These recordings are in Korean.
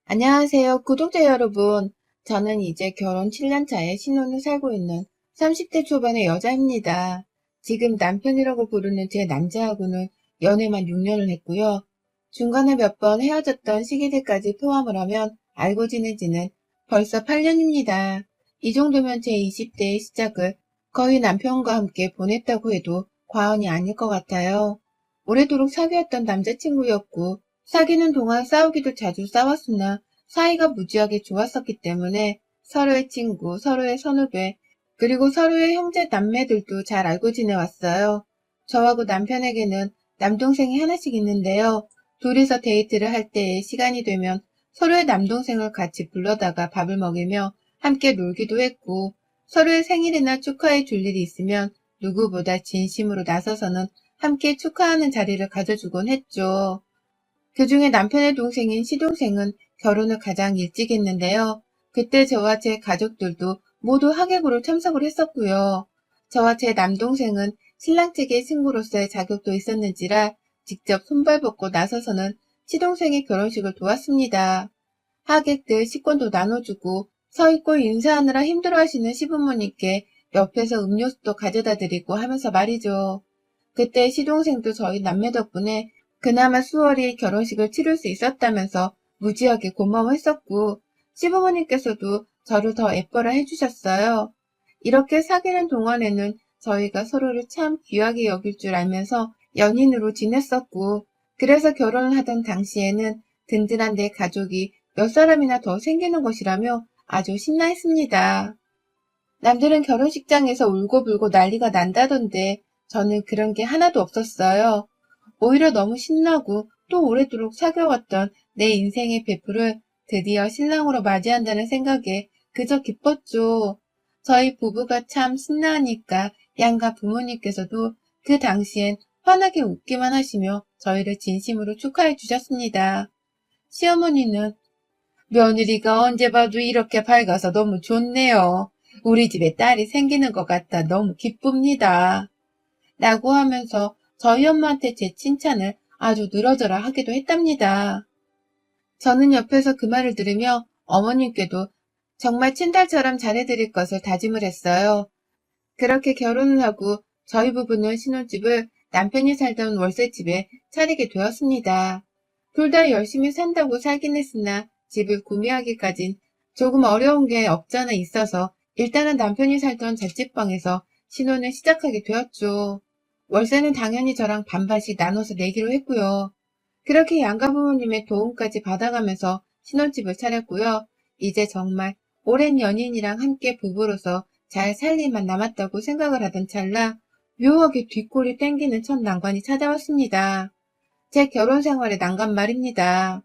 안녕하세요, 구독자 여러분. 저는 이제 결혼 7년 차에 신혼을 살고 있는 30대 초반의 여자입니다. 지금 남편이라고 부르는 제 남자하고는 연애만 6년을 했고요. 중간에 몇 번 헤어졌던 시기들까지 포함을 하면 알고 지낸 지는 벌써 8년입니다. 이 정도면 제 20대의 시작을 거의 남편과 함께 보냈다고 해도 과언이 아닐 것 같아요. 오래도록 사귀었던 남자친구였고 사귀는 동안 싸우기도 자주 싸웠으나 사이가 무지하게 좋았었기 때문에 서로의 친구, 서로의 선후배, 그리고 서로의 형제 남매들도 잘 알고 지내왔어요. 저하고 남편에게는 남동생이 하나씩 있는데요. 둘이서 데이트를 할 때에 시간이 되면 서로의 남동생을 같이 불러다가 밥을 먹이며 함께 놀기도 했고, 서로의 생일이나 축하해 줄 일이 있으면 누구보다 진심으로 나서서는 함께 축하하는 자리를 가져주곤 했죠. 그중에 남편의 동생인 시동생은 결혼을 가장 일찍 했는데요. 그때 저와 제 가족들도 모두 하객으로 참석을 했었고요. 저와 제 남동생은 신랑 측의 신부로서의 자격도 있었는지라 직접 손발벗고 나서서는 시동생의 결혼식을 도왔습니다. 하객들 식권도 나눠주고 서 있고 인사하느라 힘들어하시는 시부모님께 옆에서 음료수도 가져다 드리고 하면서 말이죠. 그때 시동생도 저희 남매 덕분에 그나마 수월히 결혼식을 치를 수 있었다면서 무지하게 고마워했었고, 시부모님께서도 저를 더 예뻐라 해주셨어요. 이렇게 사귀는 동안에는 저희가 서로를 참 귀하게 여길 줄 알면서 연인으로 지냈었고, 그래서 결혼을 하던 당시에는 든든한 내 가족이 몇 사람이나 더 생기는 것이라며 아주 신나했습니다. 남들은 결혼식장에서 울고불고 난리가 난다던데 저는 그런 게 하나도 없었어요. 오히려 너무 신나고 또 오래도록 사귀어왔던 내 인생의 베프를 드디어 신랑으로 맞이한다는 생각에 그저 기뻤죠. 저희 부부가 참 신나하니까 양가 부모님께서도 그 당시엔 환하게 웃기만 하시며 저희를 진심으로 축하해 주셨습니다. 시어머니는 며느리가 언제 봐도 이렇게 밝아서 너무 좋네요. 우리 집에 딸이 생기는 것 같아 너무 기쁩니다. 라고 하면서 저희 엄마한테 제 칭찬을 아주 늘어져라 하기도 했답니다. 저는 옆에서 그 말을 들으며 어머님께도 정말 친딸처럼 잘해드릴 것을 다짐을 했어요. 그렇게 결혼을 하고 저희 부부는 신혼집을 남편이 살던 월세집에 차리게 되었습니다. 둘 다 열심히 산다고 살긴 했으나 집을 구매하기까진 조금 어려운 게 없잖아 있어서 일단은 남편이 살던 자취방에서 신혼을 시작하게 되었죠. 월세는 당연히 저랑 반반씩 나눠서 내기로 했고요. 그렇게 양가 부모님의 도움까지 받아가면서 신혼집을 차렸고요. 이제 정말 오랜 연인이랑 함께 부부로서 잘 살 일만 남았다고 생각을 하던 찰나 묘하게 뒷골이 땡기는 첫 난관이 찾아왔습니다. 제 결혼 생활의 난관 말입니다.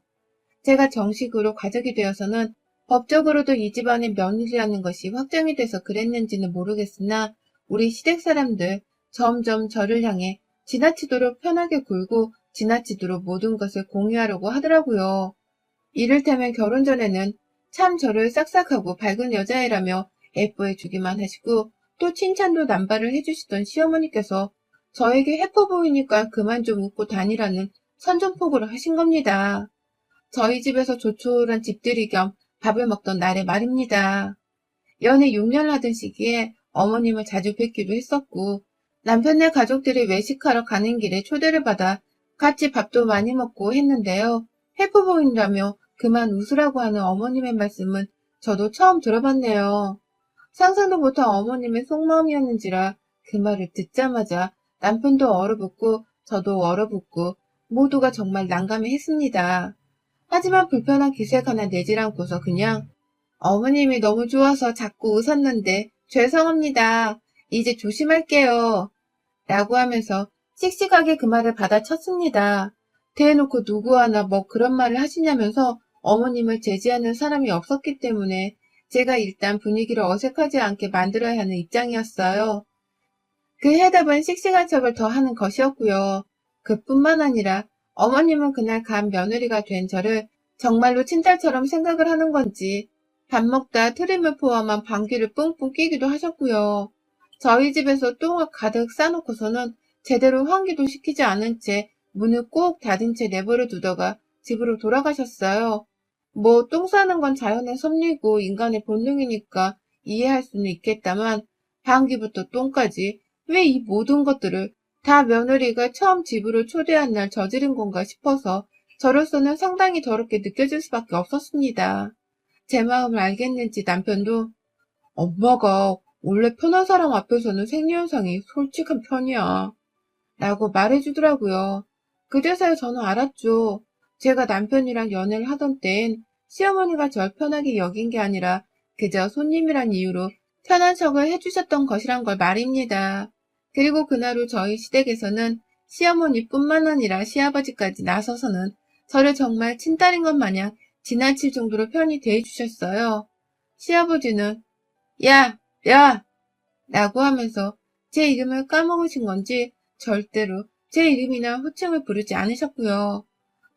제가 정식으로 가족이 되어서는 법적으로도 이 집안의 며느리라는 것이 확정이 돼서 그랬는지는 모르겠으나 우리 시댁 사람들 점점 저를 향해 지나치도록 편하게 굴고 지나치도록 모든 것을 공유하려고 하더라고요. 이를테면 결혼 전에는 참 저를 싹싹하고 밝은 여자애라며 예뻐해 주기만 하시고 또 칭찬도 남발을 해주시던 시어머니께서 저에게 해퍼 보이니까 그만 좀 웃고 다니라는 선전포고를 하신 겁니다. 저희 집에서 조촐한 집들이 겸 밥을 먹던 날의 말입니다. 연애 6년을 하던 시기에 어머님을 자주 뵙기도 했었고 남편네 가족들이 외식하러 가는 길에 초대를 받아 같이 밥도 많이 먹고 했는데요. 해프 보인다며 그만 웃으라고 하는 어머님의 말씀은 저도 처음 들어봤네요. 상상도 못한 어머님의 속마음이었는지라 그 말을 듣자마자 남편도 얼어붙고 저도 얼어붙고 모두가 정말 난감해했습니다. 하지만 불편한 기색 하나 내질 않고서 그냥 어머님이 너무 좋아서 자꾸 웃었는데 죄송합니다. 이제 조심할게요. 라고 하면서 씩씩하게 그 말을 받아쳤습니다. 대놓고 누구 하나 뭐 그런 말을 하시냐면서 어머님을 제지하는 사람이 없었기 때문에 제가 일단 분위기를 어색하지 않게 만들어야 하는 입장이었어요. 그 해답은 씩씩한 척을 더 하는 것이었고요. 그뿐만 아니라 어머님은 그날 간 며느리가 된 저를 정말로 친딸처럼 생각을 하는 건지 밥 먹다 트림을 포함한 방귀를 뿡뿡 끼기도 하셨고요. 저희 집에서 똥을 가득 싸놓고서는 제대로 환기도 시키지 않은 채 문을 꼭 닫은 채 내버려 두다가 집으로 돌아가셨어요. 뭐 똥 싸는 건 자연의 섭리고 인간의 본능이니까 이해할 수는 있겠다만 방귀부터 똥까지 왜 이 모든 것들을 다 며느리가 처음 집으로 초대한 날 저지른 건가 싶어서 저로서는 상당히 더럽게 느껴질 수밖에 없었습니다. 제 마음을 알겠는지 남편도 엄마가 원래 편한 사람 앞에서는 생리현상이 솔직한 편이야 라고 말해주더라고요. 그제서야 저는 알았죠. 제가 남편이랑 연애를 하던 때엔 시어머니가 절 편하게 여긴 게 아니라 그저 손님이란 이유로 편한 척을 해주셨던 것이란 걸 말입니다. 그리고 그날 후 저희 시댁에서는 시어머니뿐만 아니라 시아버지까지 나서서는 저를 정말 친딸인 것 마냥 지나칠 정도로 편히 대해주셨어요. 시아버지는 야, 야! 라고 하면서 제 이름을 까먹으신 건지 절대로 제 이름이나 호칭을 부르지 않으셨고요.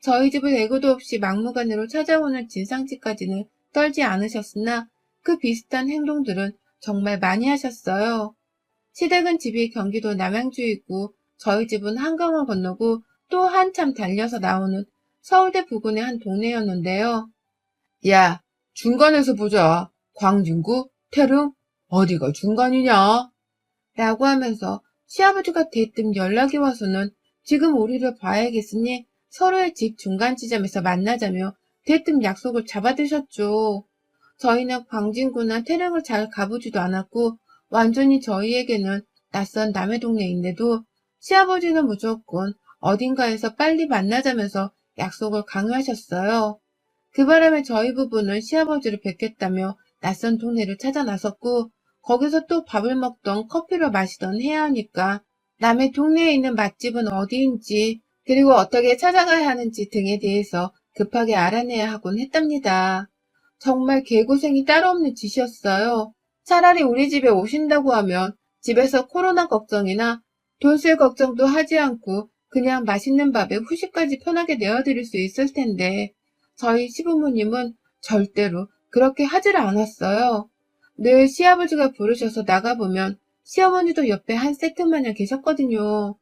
저희 집을 예고도 없이 막무가내로 찾아오는 진상짓까지는 떨지 않으셨으나 그 비슷한 행동들은 정말 많이 하셨어요. 시댁은 집이 경기도 남양주에 있고 저희 집은 한강을 건너고 또 한참 달려서 나오는 서울대 부근의 한 동네였는데요. 야, 중간에서 보자. 광진구? 태릉? 어디가 중간이냐? 라고 하면서 시아버지가 대뜸 연락이 와서는 지금 우리를 봐야겠으니 서로의 집 중간 지점에서 만나자며 대뜸 약속을 잡아드셨죠. 저희는 광진구나 태릉을 잘 가보지도 않았고 완전히 저희에게는 낯선 남의 동네인데도 시아버지는 무조건 어딘가에서 빨리 만나자면서 약속을 강요하셨어요. 그 바람에 저희 부부는 시아버지를 뵙겠다며 낯선 동네를 찾아 나섰고 거기서 또 밥을 먹던 커피를 마시던 해야 하니까 남의 동네에 있는 맛집은 어디인지 그리고 어떻게 찾아가야 하는지 등에 대해서 급하게 알아내야 하곤 했답니다. 정말 개고생이 따로 없는 짓이었어요. 차라리 우리 집에 오신다고 하면 집에서 코로나 걱정이나 돈 쓸 걱정도 하지 않고 그냥 맛있는 밥에 후식까지 편하게 내어드릴 수 있을 텐데 저희 시부모님은 절대로 그렇게 하질 않았어요. 늘 시아버지가 부르셔서 나가보면 시어머니도 옆에 한 세트마냥 계셨거든요.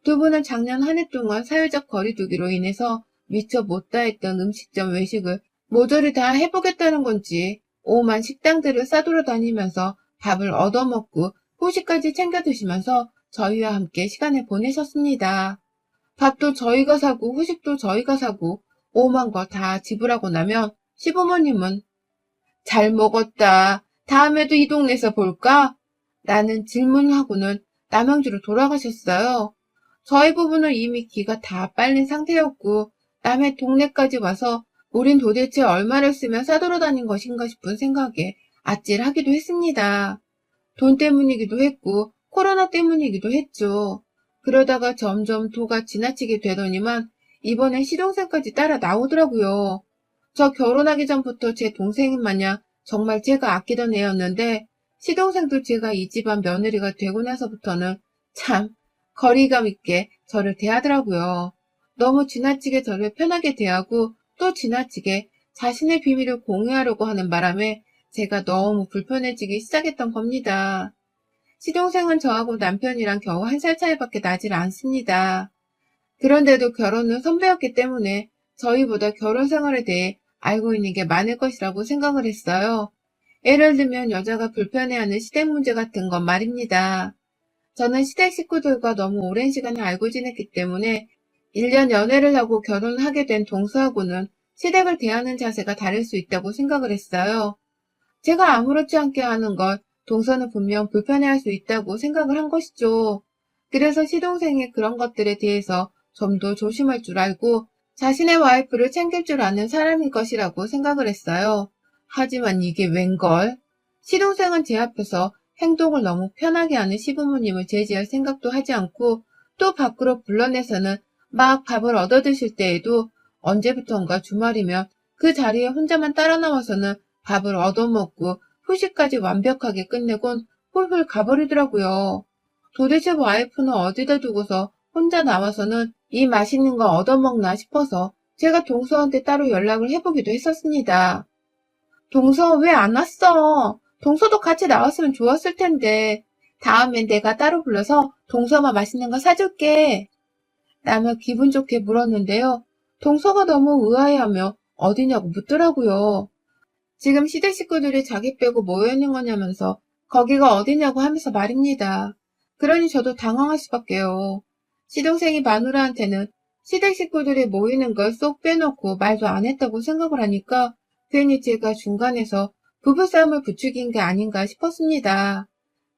두 분은 작년 한 해 동안 사회적 거리두기로 인해서 미처 못다 했던 음식점 외식을 모조리 다 해보겠다는 건지 오만 식당들을 싸돌아다니면서 밥을 얻어먹고 후식까지 챙겨 드시면서 저희와 함께 시간을 보내셨습니다. 밥도 저희가 사고 후식도 저희가 사고 오만 거 다 지불하고 나면 시부모님은 잘 먹었다. 다음에도 이 동네에서 볼까? 라는 질문하고는 남양주로 돌아가셨어요. 저희 부부는 이미 기가 다 빨린 상태였고 남의 동네까지 와서 우린 도대체 얼마를 쓰며 싸돌아다닌 것인가 싶은 생각에 아찔하기도 했습니다. 돈 때문이기도 했고 코로나 때문이기도 했죠. 그러다가 점점 도가 지나치게 되더니만 이번엔 시동생까지 따라 나오더라고요. 저 결혼하기 전부터 제 동생인 마냥 정말 제가 아끼던 애였는데 시동생도 제가 이 집안 며느리가 되고 나서부터는 참 거리감 있게 저를 대하더라고요. 너무 지나치게 저를 편하게 대하고 또 지나치게 자신의 비밀을 공유하려고 하는 바람에 제가 너무 불편해지기 시작했던 겁니다. 시동생은 저하고 남편이랑 겨우 한 살 차이밖에 나질 않습니다. 그런데도 결혼은 선배였기 때문에 저희보다 결혼 생활에 대해 알고 있는 게 많을 것이라고 생각을 했어요. 예를 들면 여자가 불편해하는 시댁 문제 같은 건 말입니다. 저는 시댁 식구들과 너무 오랜 시간을 알고 지냈기 때문에 1년 연애를 하고 결혼을 하게 된 동서하고는 시댁을 대하는 자세가 다를 수 있다고 생각을 했어요. 제가 아무렇지 않게 하는 걸 동서는 분명 불편해할 수 있다고 생각을 한 것이죠. 그래서 시동생의 그런 것들에 대해서 좀 더 조심할 줄 알고 자신의 와이프를 챙길 줄 아는 사람일 것이라고 생각을 했어요. 하지만 이게 웬걸? 시동생은 제 앞에서 행동을 너무 편하게 하는 시부모님을 제지할 생각도 하지 않고 또 밖으로 불러내서는 막 밥을 얻어 드실 때에도 언제부턴가 주말이면 그 자리에 혼자만 따라 나와서는 밥을 얻어먹고 후식까지 완벽하게 끝내곤 훌훌 가버리더라고요. 도대체 와이프는 어디다 두고서 혼자 나와서는 이 맛있는 거 얻어먹나 싶어서 제가 동서한테 따로 연락을 해보기도 했었습니다. 동서 왜 안 왔어? 동서도 같이 나왔으면 좋았을 텐데. 다음엔 내가 따로 불러서 동서만 맛있는 거 사줄게. 라며 기분 좋게 물었는데요. 동서가 너무 의아해하며 어디냐고 묻더라고요. 지금 시댁 식구들이 자기 빼고 모여있는 거냐면서 거기가 어디냐고 하면서 말입니다. 그러니 저도 당황할 수밖에요. 시동생이 마누라한테는 시댁 식구들이 모이는 걸 쏙 빼놓고 말도 안 했다고 생각을 하니까 괜히 제가 중간에서 부부싸움을 부추긴 게 아닌가 싶었습니다.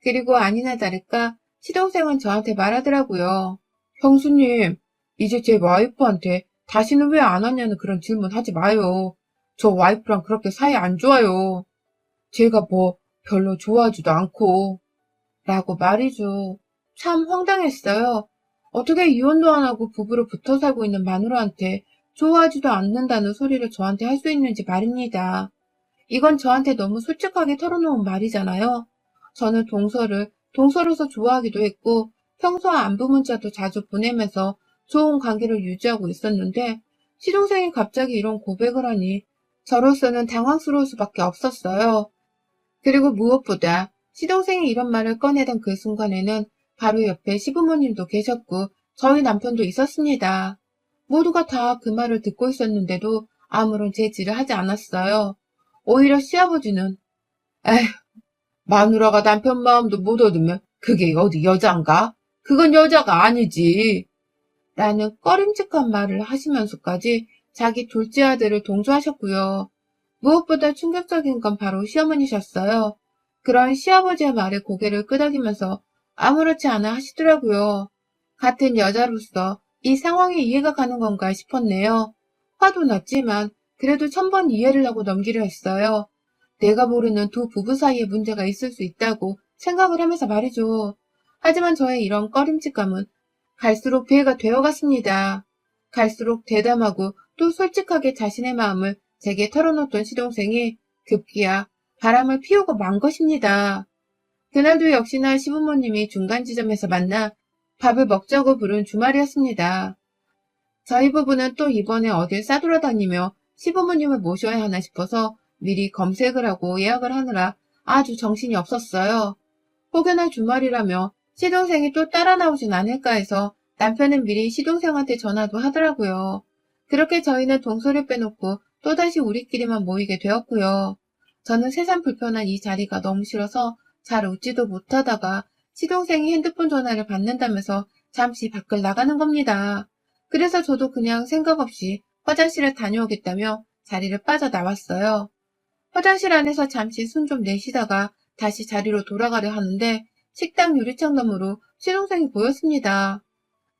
그리고 아니나 다를까 시동생은 저한테 말하더라고요. 형수님, 이제 제 와이프한테 다시는 왜 안 왔냐는 그런 질문 하지 마요. 저 와이프랑 그렇게 사이 안 좋아요. 제가 뭐 별로 좋아하지도 않고 라고 말이죠. 참 황당했어요. 어떻게 이혼도 안 하고 부부로 붙어 살고 있는 마누라한테 좋아하지도 않는다는 소리를 저한테 할 수 있는지 말입니다. 이건 저한테 너무 솔직하게 털어놓은 말이잖아요. 저는 동서로서 좋아하기도 했고 평소와 안부 문자도 자주 보내면서 좋은 관계를 유지하고 있었는데 시동생이 갑자기 이런 고백을 하니 저로서는 당황스러울 수밖에 없었어요. 그리고 무엇보다 시동생이 이런 말을 꺼내던 그 순간에는 바로 옆에 시부모님도 계셨고 저희 남편도 있었습니다. 모두가 다 그 말을 듣고 있었는데도 아무런 제지를 하지 않았어요. 오히려 시아버지는 에휴, 마누라가 남편 마음도 못 얻으면 그게 어디 여잔가? 그건 여자가 아니지. 라는 꺼림칙한 말을 하시면서까지 자기 둘째 아들을 동조하셨고요. 무엇보다 충격적인 건 바로 시어머니셨어요. 그런 시아버지의 말에 고개를 끄덕이면서 아무렇지 않아 하시더라고요. 같은 여자로서 이 상황이 이해가 가는 건가 싶었네요. 화도 났지만 그래도 1000번 이해를 하고 넘기려 했어요. 내가 모르는 두 부부 사이에 문제가 있을 수 있다고 생각을 하면서 말이죠. 하지만 저의 이런 꺼림칙감은 갈수록 배가 되어갔습니다. 갈수록 대담하고 또 솔직하게 자신의 마음을 제게 털어놓던 시동생이 급기야 바람을 피우고 만 것입니다. 그날도 역시나 시부모님이 중간 지점에서 만나 밥을 먹자고 부른 주말이었습니다. 저희 부부는 또 이번에 어딜 싸돌아다니며 시부모님을 모셔야 하나 싶어서 미리 검색을 하고 예약을 하느라 아주 정신이 없었어요. 혹여나 주말이라며 시동생이 또 따라 나오진 않을까 해서 남편은 미리 시동생한테 전화도 하더라고요. 그렇게 저희는 동서를 빼놓고 또다시 우리끼리만 모이게 되었고요. 저는 세상 불편한 이 자리가 너무 싫어서 잘 웃지도 못하다가 시동생이 핸드폰 전화를 받는다면서 잠시 밖을 나가는 겁니다. 그래서 저도 그냥 생각 없이 화장실에 다녀오겠다며 자리를 빠져나왔어요. 화장실 안에서 잠시 숨 좀 내쉬다가 다시 자리로 돌아가려 하는데 식당 유리창 너머로 시동생이 보였습니다.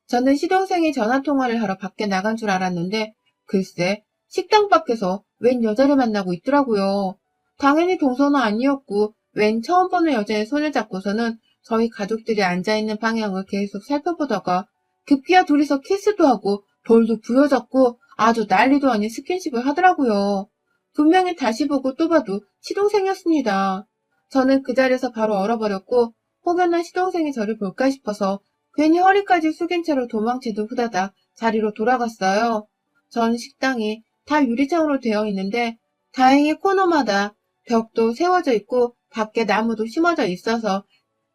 저는 시동생이 전화통화를 하러 밖에 나간 줄 알았는데 글쎄 식당 밖에서 웬 여자를 만나고 있더라고요. 당연히 동서는 아니었고 웬 처음 보는 여자의 손을 잡고서는 저희 가족들이 앉아있는 방향을 계속 살펴보다가 급기야 둘이서 키스도 하고 볼도 부여잡고 아주 난리도 아닌 스킨십을 하더라고요. 분명히 다시 보고 또 봐도 시동생이었습니다. 저는 그 자리에서 바로 얼어버렸고 혹여나 시동생이 저를 볼까 싶어서 괜히 허리까지 숙인 채로 도망치듯 후다닥 자리로 돌아갔어요. 전 식당이 다 유리창으로 되어 있는데 다행히 코너마다 벽도 세워져 있고 밖에 나무도 심어져 있어서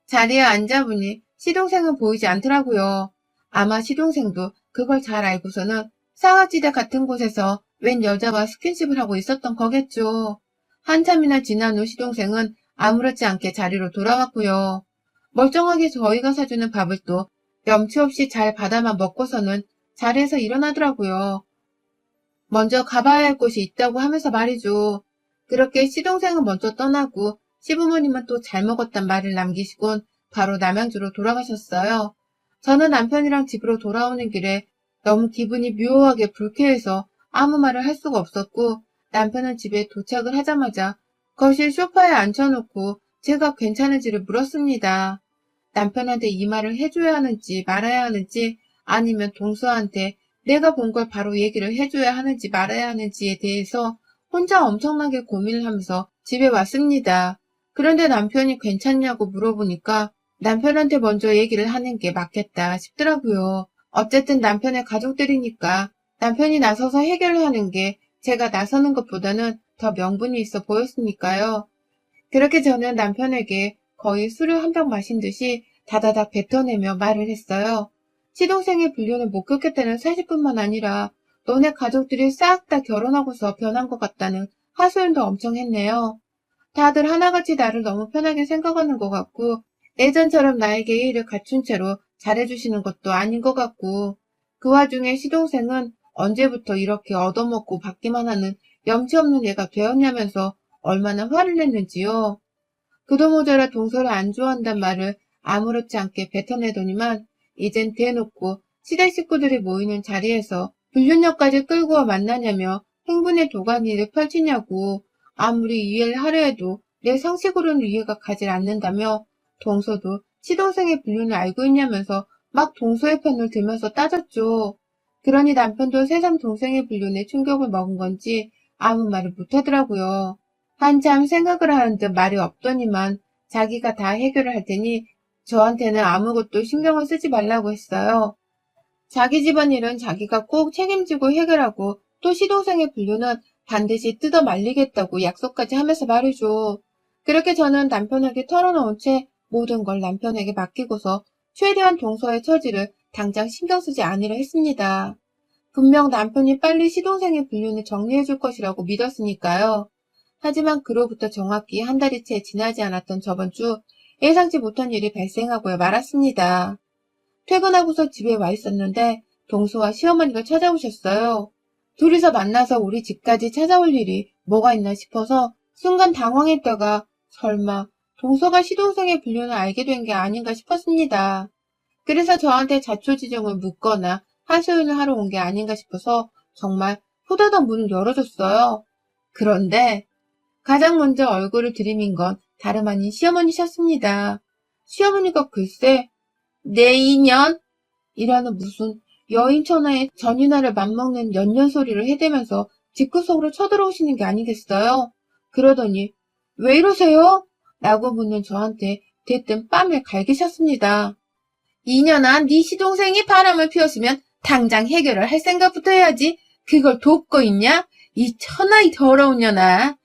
자리에 앉아보니 시동생은 보이지 않더라고요. 아마 시동생도 그걸 잘 알고서는 사각지대 같은 곳에서 웬 여자와 스킨십을 하고 있었던 거겠죠. 한참이나 지난 후 시동생은 아무렇지 않게 자리로 돌아왔고요. 멀쩡하게 저희가 사주는 밥을 또 염치 없이 잘 받아만 먹고서는 자리에서 일어나더라고요. 먼저 가봐야 할 곳이 있다고 하면서 말이죠. 그렇게 시동생은 먼저 떠나고 시부모님은 또 잘 먹었단 말을 남기시곤 바로 남양주로 돌아가셨어요. 저는 남편이랑 집으로 돌아오는 길에 너무 기분이 묘하게 불쾌해서 아무 말을 할 수가 없었고 남편은 집에 도착을 하자마자 거실 소파에 앉혀놓고 제가 괜찮은지를 물었습니다. 남편한테 이 말을 해줘야 하는지 말아야 하는지 아니면 동서한테 내가 본 걸 바로 얘기를 해줘야 하는지 말아야 하는지에 대해서 혼자 엄청나게 고민을 하면서 집에 왔습니다. 그런데 남편이 괜찮냐고 물어보니까 남편한테 먼저 얘기를 하는 게 맞겠다 싶더라고요. 어쨌든 남편의 가족들이니까 남편이 나서서 해결을 하는 게 제가 나서는 것보다는 더 명분이 있어 보였으니까요. 그렇게 저는 남편에게 거의 술을 한 병 마신 듯이 다다닥 뱉어내며 말을 했어요. 시동생의 불륜을 목격했다는 사실뿐만 아니라 너네 가족들이 싹 다 결혼하고서 변한 것 같다는 하소연도 엄청 했네요. 다들 하나같이 나를 너무 편하게 생각하는 것 같고 예전처럼 나에게 예의를 갖춘 채로 잘해주시는 것도 아닌 것 같고 그 와중에 시동생은 언제부터 이렇게 얻어먹고 받기만 하는 염치 없는 애가 되었냐면서 얼마나 화를 냈는지요. 그도 모자라 동서를 안 좋아한단 말을 아무렇지 않게 뱉어내더니만 이젠 대놓고 시댁 식구들이 모이는 자리에서 불륜녀까지 끌고 와 만나냐며 행분의 도가니를 펼치냐고 아무리 이해를 하려 해도 내 상식으로는 이해가 가질 않는다며 동서도 시동생의 불륜을 알고 있냐면서 막 동서의 편을 들면서 따졌죠. 그러니 남편도 새삼 동생의 불륜에 충격을 먹은 건지 아무 말을 못하더라고요. 한참 생각을 하는 듯 말이 없더니만 자기가 다 해결을 할 테니 저한테는 아무것도 신경을 쓰지 말라고 했어요. 자기 집안일은 자기가 꼭 책임지고 해결하고 또 시동생의 분류는 반드시 뜯어 말리겠다고 약속까지 하면서 말이죠. 그렇게 저는 남편에게 털어놓은 채 모든 걸 남편에게 맡기고서 최대한 동서의 처지를 당장 신경 쓰지 않으려 했습니다. 분명 남편이 빨리 시동생의 분류를 정리해줄 것이라고 믿었으니까요. 하지만 그로부터 정확히 한 달이 채 지나지 않았던 저번 주 예상치 못한 일이 발생하고야 말았습니다. 퇴근하고서 집에 와 있었는데 동서와 시어머니가 찾아오셨어요. 둘이서 만나서 우리 집까지 찾아올 일이 뭐가 있나 싶어서 순간 당황했다가 설마 동서가 시동생의 불륜을 알게 된 게 아닌가 싶었습니다. 그래서 저한테 자초지종을 묻거나 하소연을 하러 온 게 아닌가 싶어서 정말 후다닥 문을 열어줬어요. 그런데 가장 먼저 얼굴을 들이민 건 다름 아닌 시어머니셨습니다. 시어머니가 글쎄 내 인연? 이라는 무슨 여인천하의 전인화를 맞먹는 연년소리를 해대면서 집구석으로 쳐들어오시는 게 아니겠어요? 그러더니 왜 이러세요? 라고 묻는 저한테 대뜸 뺨을 갈기셨습니다. 이년아, 네 시동생이 바람을 피웠으면 당장 해결을 할 생각부터 해야지. 그걸 돕고 있냐? 이 천하의 더러운 년아.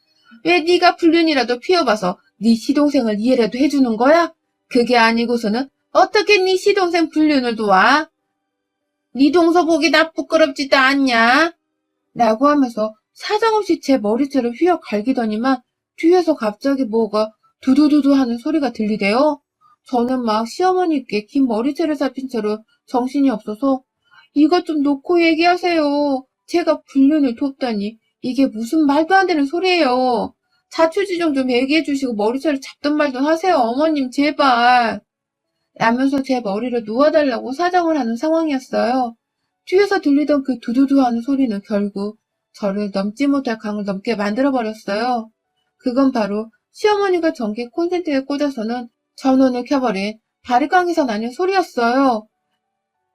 왜 네가 불륜이라도 피워봐서 네 시동생을 이해라도 해주는 거야? 그게 아니고서는 어떻게 네 시동생 불륜을 도와? 네 동서 보기 나 부끄럽지도 않냐? 라고 하면서 사정없이 제 머리채를 휘어 갈기더니만 뒤에서 갑자기 뭐가 두두두두 하는 소리가 들리대요. 저는 막 시어머니께 긴 머리채를 잡힌 채로 정신이 없어서 이것 좀 놓고 얘기하세요. 제가 불륜을 돕다니 이게 무슨 말도 안 되는 소리예요. 자초지종 좀 얘기해 주시고 머리채를 잡든 말든 하세요. 어머님 제발. 라면서 제 머리를 놓아달라고 사정을 하는 상황이었어요. 뒤에서 들리던 그 두두두 하는 소리는 결국 저를 넘지 못할 강을 넘게 만들어버렸어요. 그건 바로 시어머니가 전기 콘센트에 꽂아서는 전원을 켜버린 바리깡에서 나는 소리였어요.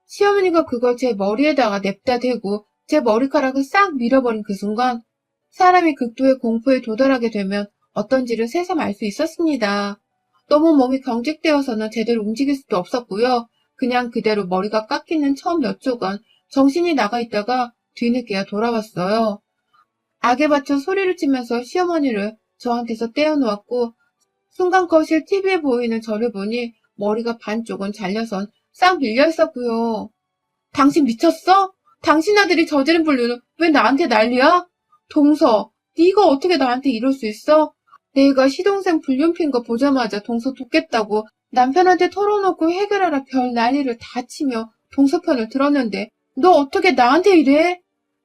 시어머니가 그걸 제 머리에다가 냅다 대고 제 머리카락을 싹 밀어버린 그 순간 사람이 극도의 공포에 도달하게 되면 어떤지를 새삼 알 수 있었습니다. 너무 몸이 경직되어서는 제대로 움직일 수도 없었고요. 그냥 그대로 머리가 깎이는 처음 몇 초간 정신이 나가 있다가 뒤늦게야 돌아왔어요. 악에 받쳐 소리를 치면서 시어머니를 저한테서 떼어놓았고 순간 거실 TV에 보이는 저를 보니 머리가 반쪽은 잘려선 싹 밀려 있었고요. 당신 미쳤어? 당신 아들이 저지른 불륜은 왜 나한테 난리야? 동서, 네가 어떻게 나한테 이럴 수 있어? 내가 시동생 불륜 핀 거 보자마자 동서 돕겠다고 남편한테 털어놓고 해결하라 별 난리를 다 치며 동서 편을 들었는데 너 어떻게 나한테 이래?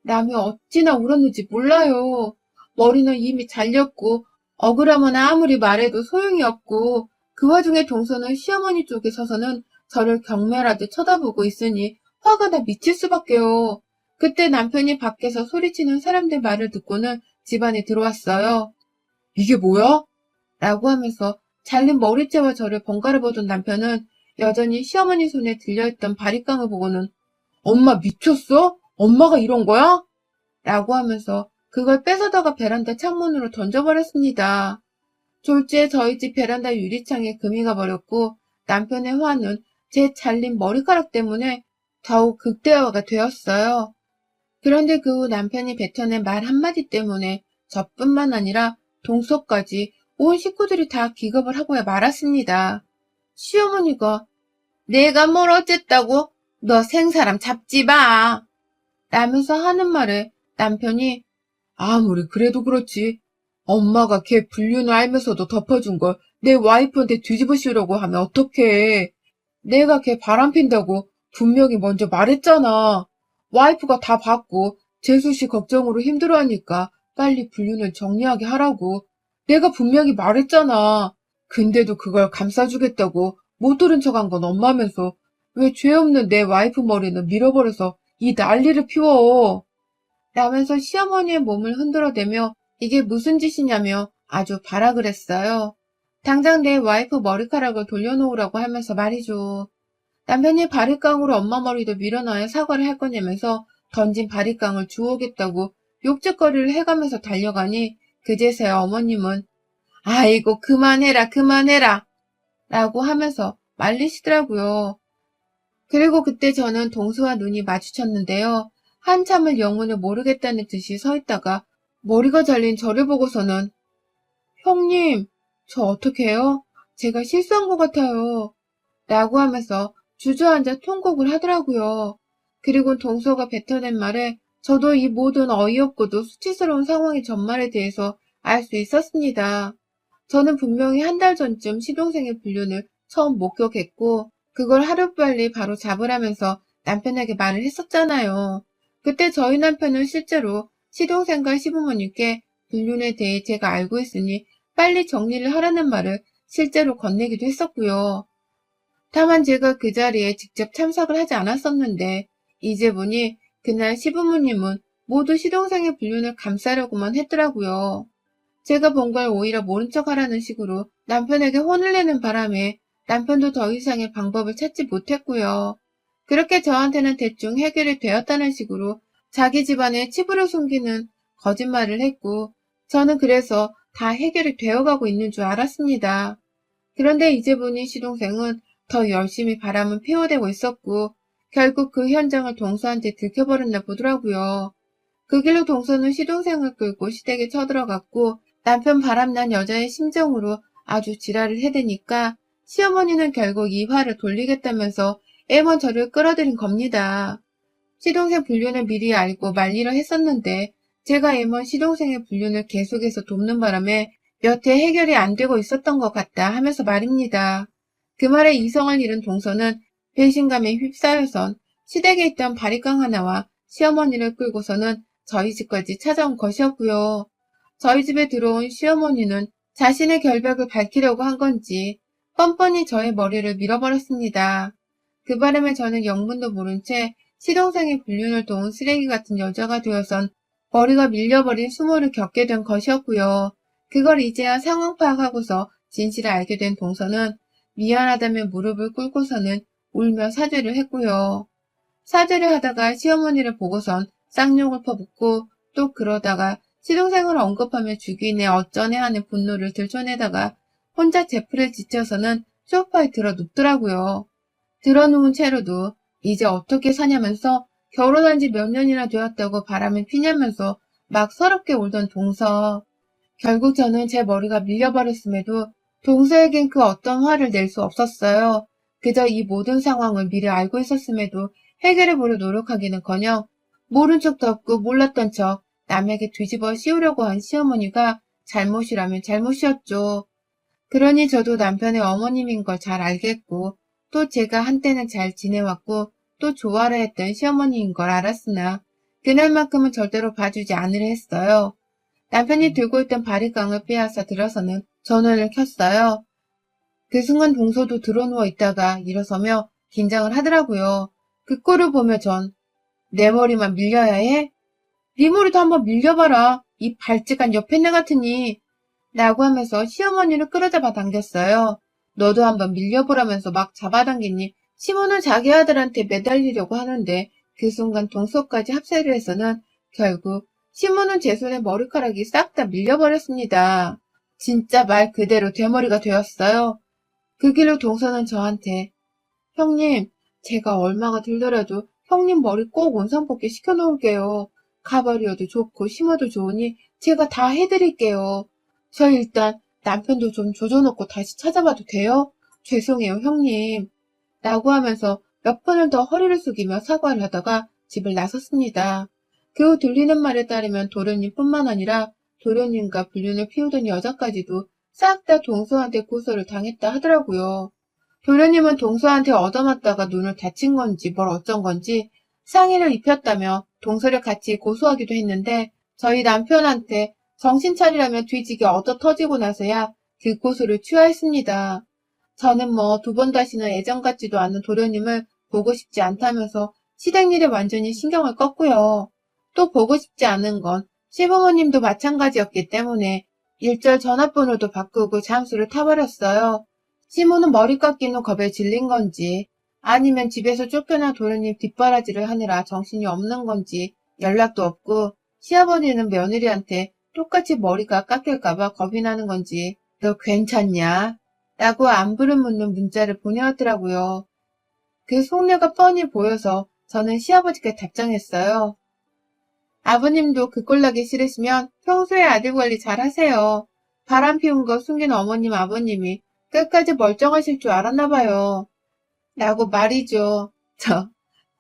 라며 어찌나 울었는지 몰라요. 머리는 이미 잘렸고 억울하면 아무리 말해도 소용이 없고 그 와중에 동서는 시어머니 쪽에 서서는 저를 경멸하듯 쳐다보고 있으니 화가 나 미칠 수밖에요. 그때 남편이 밖에서 소리치는 사람들 말을 듣고는 집안에 들어왔어요. 이게 뭐야? 라고 하면서 잘린 머리채와 저를 번갈아 보던 남편은 여전히 시어머니 손에 들려있던 바리깡을 보고는 엄마 미쳤어? 엄마가 이런 거야? 라고 하면서 그걸 뺏어다가 베란다 창문으로 던져버렸습니다. 졸지에 저희 집 베란다 유리창에 금이 가버렸고 남편의 화는 제 잘린 머리카락 때문에 더욱 극대화가 되었어요. 그런데 그 후 남편이 뱉어낸 말 한마디 때문에 저뿐만 아니라 동서까지 온 식구들이 다 기겁을 하고야 말았습니다. 시어머니가 내가 뭘 어쨌다고? 너 생사람 잡지 마. 라면서 하는 말에 남편이 아무리 그래도 그렇지. 엄마가 걔 불륜을 알면서도 덮어준 걸 내 와이프한테 뒤집어 씌우려고 하면 어떡해. 내가 걔 바람핀다고 분명히 먼저 말했잖아. 와이프가 다 봤고 재수 씨 걱정으로 힘들어하니까 빨리 불륜을 정리하게 하라고. 내가 분명히 말했잖아. 근데도 그걸 감싸주겠다고 못 들은 척한 건 엄마면서 왜 죄 없는 내 와이프 머리는 밀어버려서 이 난리를 피워. 라면서 시어머니의 몸을 흔들어대며 이게 무슨 짓이냐며 아주 발악을 했어요. 당장 내 와이프 머리카락을 돌려놓으라고 하면서 말이죠. 남편이 바리깡으로 엄마 머리도 밀어놔야 사과를 할 거냐면서 던진 바리깡을 주우겠다고 욕짓거리를 해가면서 달려가니 그제서야 어머님은 아이고 그만해라 그만해라 라고 하면서 말리시더라고요. 그리고 그때 저는 동수와 눈이 마주쳤는데요. 한참을 영문을 모르겠다는 듯이 서 있다가 머리가 잘린 저를 보고서는 형님, 저 어떡해요? 제가 실수한 것 같아요. 라고 하면서 주저앉아 통곡을 하더라고요. 그리고 동서가 뱉어낸 말에 저도 이 모든 어이없고도 수치스러운 상황의 전말에 대해서 알 수 있었습니다. 저는 분명히 한 달 전쯤 시동생의 불륜을 처음 목격했고 그걸 하루빨리 바로 잡으라면서 남편에게 말을 했었잖아요. 그때 저희 남편은 실제로 시동생과 시부모님께 불륜에 대해 제가 알고 있으니 빨리 정리를 하라는 말을 실제로 건네기도 했었고요. 다만 제가 그 자리에 직접 참석을 하지 않았었는데 이제 보니 그날 시부모님은 모두 시동생의 불륜을 감싸려고만 했더라고요. 제가 본 걸 오히려 모른 척 하라는 식으로 남편에게 혼을 내는 바람에 남편도 더 이상의 방법을 찾지 못했고요. 그렇게 저한테는 대충 해결이 되었다는 식으로 자기 집안에 치부를 숨기는 거짓말을 했고 저는 그래서 다 해결이 되어가고 있는 줄 알았습니다. 그런데 이제 보니 시동생은 더 열심히 바람은 피워대고 있었고 결국 그 현장을 동서한테 들켜버렸나 보더라고요. 그 길로 동서는 시동생을 끌고 시댁에 쳐들어갔고 남편 바람난 여자의 심정으로 아주 지랄을 해대니까 시어머니는 결국 이 화를 돌리겠다면서 애먼 저를 끌어들인 겁니다. 시동생 불륜을 미리 알고 말리려 했었는데 제가 애먼 시동생의 불륜을 계속해서 돕는 바람에 몇 해 해결이 안 되고 있었던 것 같다 하면서 말입니다. 그 말에 이성을 잃은 동서는 배신감에 휩싸여선 시댁에 있던 바리깡 하나와 시어머니를 끌고서는 저희 집까지 찾아온 것이었고요. 저희 집에 들어온 시어머니는 자신의 결백을 밝히려고 한 건지 뻔뻔히 저의 머리를 밀어버렸습니다. 그 바람에 저는 영문도 모른 채 시동생의 불륜을 도운 쓰레기 같은 여자가 되어선 머리가 밀려버린 수모를 겪게 된 것이었고요. 그걸 이제야 상황 파악하고서 진실을 알게 된 동서는 미안하다며 무릎을 꿇고서는 울며 사죄를 했고요. 사죄를 하다가 시어머니를 보고선 쌍욕을 퍼붓고 또 그러다가 시동생을 언급하며 죽이네 어쩌네 하는 분노를 들춰내다가 혼자 제풀을 지쳐서는 소파에 들어 눕더라고요. 들어누운 채로도 이제 어떻게 사냐면서 결혼한 지 몇 년이나 되었다고 바람을 피냐면서 막 서럽게 울던 동서. 결국 저는 제 머리가 밀려버렸음에도 동서에겐 그 어떤 화를 낼 수 없었어요. 그저 이 모든 상황을 미리 알고 있었음에도 해결해보려 노력하기는커녕 모른 척도 없고 몰랐던 척 남에게 뒤집어 씌우려고 한 시어머니가 잘못이라면 잘못이었죠. 그러니 저도 남편의 어머님인 걸 잘 알겠고 또 제가 한때는 잘 지내왔고 또 좋아라 했던 시어머니인 걸 알았으나 그날만큼은 절대로 봐주지 않으려 했어요. 남편이 들고 있던 바리깡을 빼앗아 들어서는 전원을 켰어요. 그 순간 동서도 드러누워 있다가 일어서며 긴장을 하더라고요. 그 꼴을 보며 전 내 머리만 밀려야 해? 네 머리도 한번 밀려봐라. 이 발찌간 옆에네 같으니. 라고 하면서 시어머니를 끌어잡아 당겼어요. 너도 한번 밀려보라면서 막 잡아당기니 시모는 자기 아들한테 매달리려고 하는데 그 순간 동서까지 합세를 해서는 결국 시모는 제 손에 머리카락이 싹 다 밀려버렸습니다. 진짜 말 그대로 대머리가 되었어요. 그 길로 동서는 저한테 형님, 제가 얼마가 들더라도 형님 머리 꼭 원상복귀 시켜놓을게요. 가발이어도 좋고 심어도 좋으니 제가 다 해드릴게요. 저 일단 남편도 좀 조져놓고 다시 찾아봐도 돼요? 죄송해요, 형님. 라고 하면서 몇 번을 더 허리를 숙이며 사과를 하다가 집을 나섰습니다. 그 후 들리는 말에 따르면 도련님뿐만 아니라 도련님과 불륜을 피우던 여자까지도 싹 다 동서한테 고소를 당했다 하더라고요. 도련님은 동서한테 얻어맞다가 눈을 다친 건지 뭘 어쩐 건지 상의를 입혔다며 동서를 같이 고소하기도 했는데 저희 남편한테 정신 차리라며 뒤지게 얻어 터지고 나서야 그 고소를 취하했습니다. 저는 뭐 두 번 다시는 예전 같지도 않은 도련님을 보고 싶지 않다면서 시댁 일에 완전히 신경을 껐고요. 또 보고 싶지 않은 건 시부모님도 마찬가지였기 때문에 일절 전화번호도 바꾸고 잠수를 타버렸어요. 시모는 머리 깎이는 겁에 질린 건지 아니면 집에서 쫓겨난 도련님 뒷바라지를 하느라 정신이 없는 건지 연락도 없고 시아버지는 며느리한테 똑같이 머리가 깎일까봐 겁이 나는 건지 너 괜찮냐? 라고 안부를 묻는 문자를 보내왔더라고요. 그 속내가 뻔히 보여서 저는 시아버지께 답장했어요. 아버님도 그 꼴나기 싫으시면 평소에 아들 관리 잘 하세요. 바람 피운 거 숨긴 어머님 아버님이 끝까지 멀쩡하실 줄 알았나 봐요. 라고 말이죠.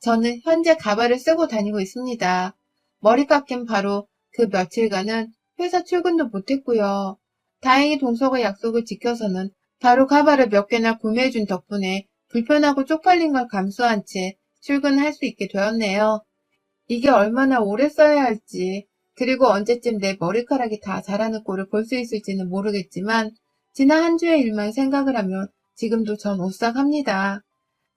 저는 현재 가발을 쓰고 다니고 있습니다. 머리 깎인 바로 그 며칠간은 회사 출근도 못했고요. 다행히 동서가 약속을 지켜서는 바로 가발을 몇 개나 구매해준 덕분에 불편하고 쪽팔린 걸 감수한 채 출근할 수 있게 되었네요. 이게 얼마나 오래 써야 할지, 그리고 언제쯤 내 머리카락이 다 자라는 꼴을 볼 수 있을지는 모르겠지만 지난 한 주의 일만 생각을 하면 지금도 전 오싹합니다.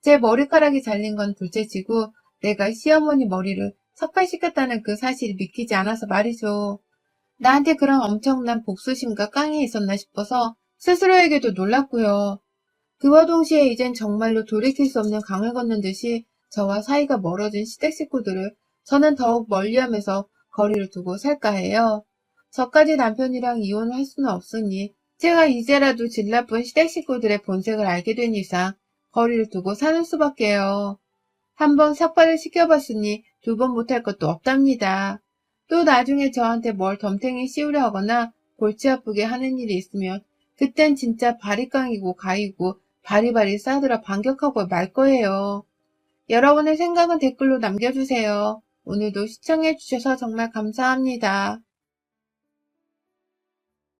제 머리카락이 잘린 건 둘째치고 내가 시어머니 머리를 삭발시켰다는 그 사실이 믿기지 않아서 말이죠. 나한테 그런 엄청난 복수심과 깡이 있었나 싶어서 스스로에게도 놀랐고요. 그와 동시에 이젠 정말로 돌이킬 수 없는 강을 걷는 듯이 저와 사이가 멀어진 시댁 식구들을 저는 더욱 멀리하면서 거리를 두고 살까 해요. 저까지 남편이랑 이혼을 할 수는 없으니 제가 이제라도 질 나쁜 시댁 식구들의 본색을 알게 된 이상 거리를 두고 사는 수밖에요. 한 번 삭발을 시켜봤으니 두 번 못할 것도 없답니다. 또 나중에 저한테 뭘 덤탱이 씌우려 하거나 골치 아프게 하는 일이 있으면 그땐 진짜 바리깡이고 가이고 바리바리 싸들어 반격하고 말 거예요. 여러분의 생각은 댓글로 남겨주세요. 오늘도 시청해주셔서 정말 감사합니다.